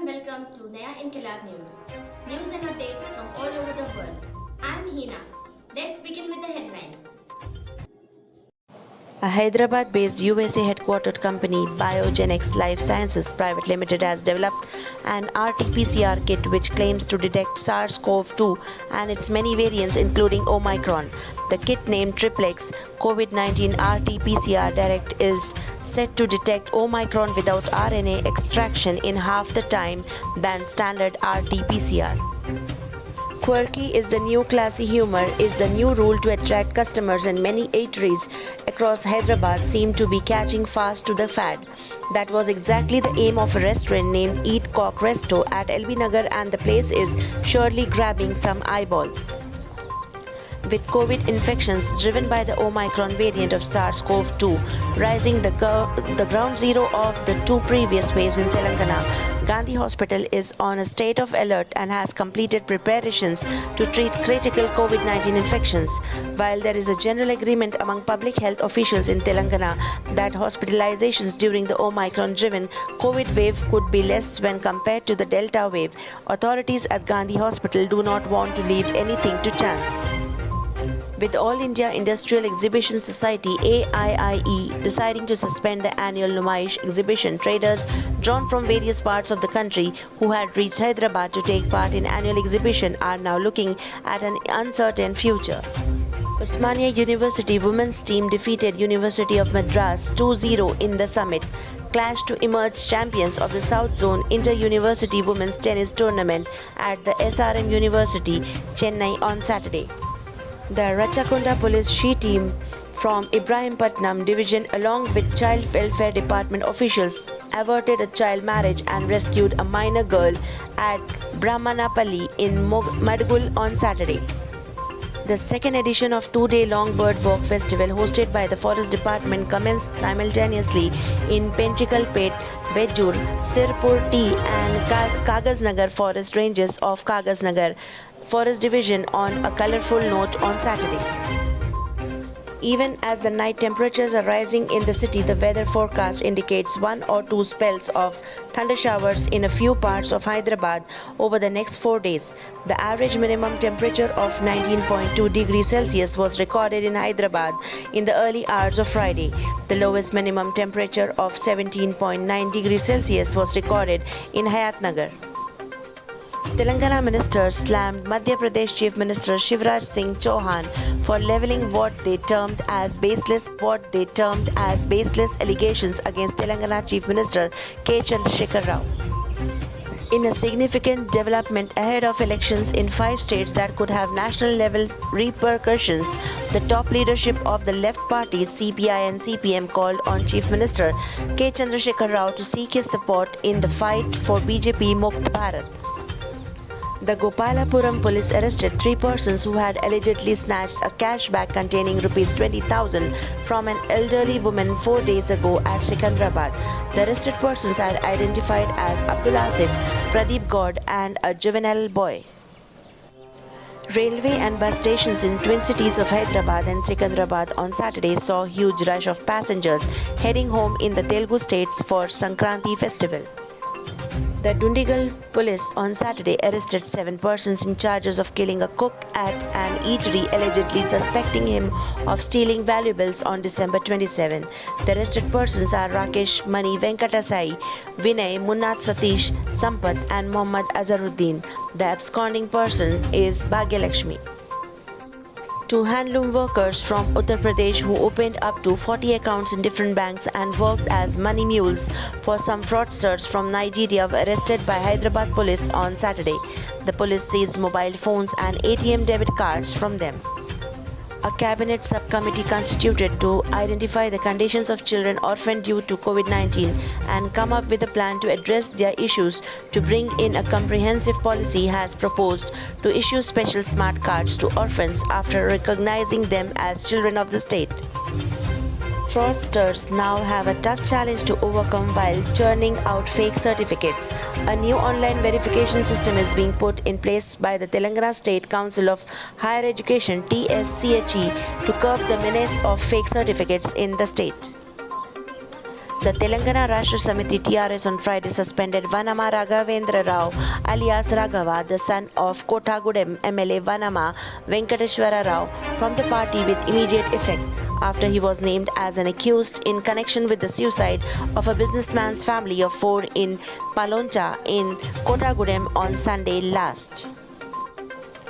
welcome to Naya Inkilab News. News and updates from all over the world. I'm Hina. Let's begin with the headlines. A Hyderabad-based USA-headquartered company, Biogenix Life Sciences Private Limited, has developed an RT-PCR kit which claims to detect SARS-CoV-2 and its many variants including Omicron. The kit, named Triplex COVID-19 RT-PCR Direct, is set to detect Omicron without RNA extraction in half the time than standard RT-PCR. Quirky is the new classy humor is the new rule to attract customers, and many eateries across Hyderabad seem to be catching fast to the fad. That was exactly the aim of a restaurant named Eat Cock Resto at LB Nagar, and the place is surely grabbing some eyeballs. With COVID infections driven by the Omicron variant of SARS-CoV-2 rising the ground zero of the two previous waves in Telangana, Gandhi Hospital is on a state of alert and has completed preparations to treat critical COVID-19 infections. While there is a general agreement among public health officials in Telangana that hospitalizations during the Omicron-driven COVID wave could be less when compared to the Delta wave, authorities at Gandhi Hospital do not want to leave anything to chance. With All India Industrial Exhibition Society AIIE deciding to suspend the annual Numaish exhibition, traders drawn from various parts of the country who had reached Hyderabad to take part in annual exhibition are now looking at an uncertain future. Osmania University women's team defeated University of Madras 2-0 in the summit clash to emerge champions of the South Zone Inter-University Women's Tennis Tournament at the SRM University, Chennai on Saturday. The Ratchakonda Police She team from Ibrahimpatnam division along with Child Welfare Department officials averted a child marriage and rescued a minor girl at Brahmanapalli in Madgul on Saturday. The second edition of two-day-long Bird Walk Festival hosted by the Forest Department commenced simultaneously in Penchikalpet, Bejur, Sirpur T and Kagasnagar forest ranges of Kagasnagar Forest Division on a colorful note on Saturday. Even as the night temperatures are rising in the city, the weather forecast indicates 1 or 2 spells of thunder showers in a few parts of Hyderabad over the next 4 days. The average minimum temperature of 19.2 degrees Celsius was recorded in Hyderabad in the early hours of Friday. The lowest minimum temperature of 17.9 degrees Celsius was recorded in Hayatnagar. Telangana ministers slammed Madhya Pradesh Chief Minister Shivraj Singh Chauhan for levelling what they termed as baseless allegations against Telangana Chief Minister K. Chandrasekhar Rao. In a significant development ahead of elections in 5 states that could have national-level repercussions, the top leadership of the left parties CPI and CPM called on Chief Minister K. Chandrasekhar Rao to seek his support in the fight for BJP Mukt Bharat. The Gopalapuram police arrested 3 persons who had allegedly snatched a cash bag containing Rs 20,000 from an elderly woman 4 days ago at Secunderabad. The arrested persons are identified as Abdul Asif, Pradeep Gaud and a juvenile boy. Railway and bus stations in twin cities of Hyderabad and Secunderabad on Saturday saw a huge rush of passengers heading home in the Telugu states for Sankranti festival. The Dundigal police on Saturday arrested 7 persons in charges of killing a cook at an eatery, allegedly suspecting him of stealing valuables on December 27. The arrested persons are Rakesh Mani Venkatasai, Vinay, Munnat Satish, Sampath and Mohammad Azharuddin. The absconding person is Bhagyalakshmi. 2 handloom workers from Uttar Pradesh who opened up to 40 accounts in different banks and worked as money mules for some fraudsters from Nigeria were arrested by Hyderabad police on Saturday. The police seized mobile phones and ATM debit cards from them. A cabinet subcommittee constituted to identify the conditions of children orphaned due to COVID-19 and come up with a plan to address their issues to bring in a comprehensive policy has proposed to issue special smart cards to orphans after recognizing them as children of the state. Fraudsters now have a tough challenge to overcome while churning out fake certificates. A new online verification system is being put in place by the Telangana State Council of Higher Education (TSCHE) to curb the menace of fake certificates in the state. The Telangana Rashtra Samiti TRS on Friday suspended Vanama Raghavendra Rao alias Raghava, the son of Kotagudem MLA Vanama Venkateshwara Rao, from the party with immediate effect after he was named as an accused in connection with the suicide of a businessman's family of 4 in Paloncha in Kotagudem on Sunday last.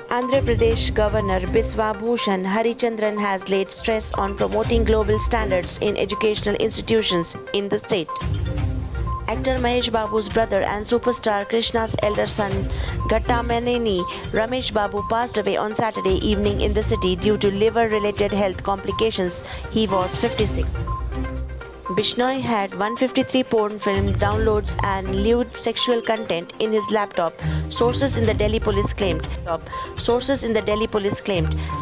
Andhra Pradesh Governor Biswa Bhushan Harichandran has laid stress on promoting global standards in educational institutions in the state. Actor Mahesh Babu's brother and superstar Krishna's elder son Ghattamaneni Ramesh Babu passed away on Saturday evening in the city due to liver-related health complications. He was 56. Bishnoi had 153 porn film downloads and lewd sexual content in his laptop, sources in the Delhi police claimed.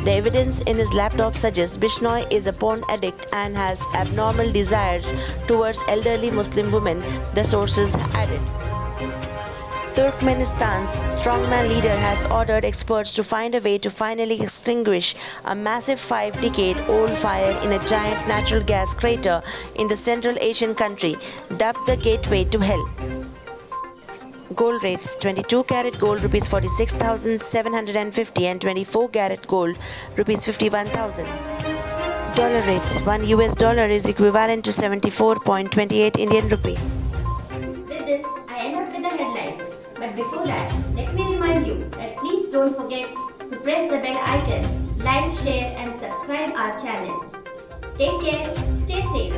The evidence in his laptop suggests Bishnoi is a porn addict and has abnormal desires towards elderly Muslim women, the sources added. Turkmenistan's strongman leader has ordered experts to find a way to finally extinguish a massive 5-decade-old fire in a giant natural gas crater in the Central Asian country, dubbed the Gateway to Hell. Gold rates: 22-carat gold rupees 46,750 and 24-carat gold rupees 51,000. Dollar rates: $1 is equivalent to 74.28 Indian rupee. With this, I end up with the headlines. But before that, let me remind you that please don't forget to press the bell icon, like, share and subscribe our channel. Take care, stay safe.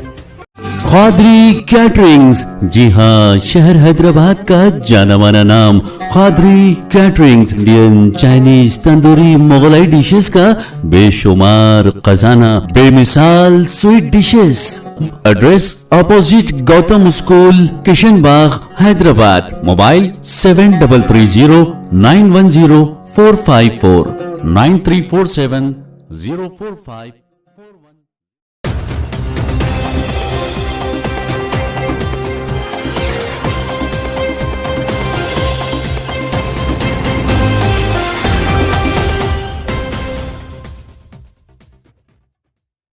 Khwadri caterings, जी हाँ, शहर हैदराबाद का जाना माना नाम Khwadri caterings. Indian, Chinese, tandoori, Mughlai dishes का बेशुमार खजाना, बेमिसाल sweet dishes. Address: opposite Gautam school, Kishan Bagh, Hyderabad. Mobile 7330910454 9347 045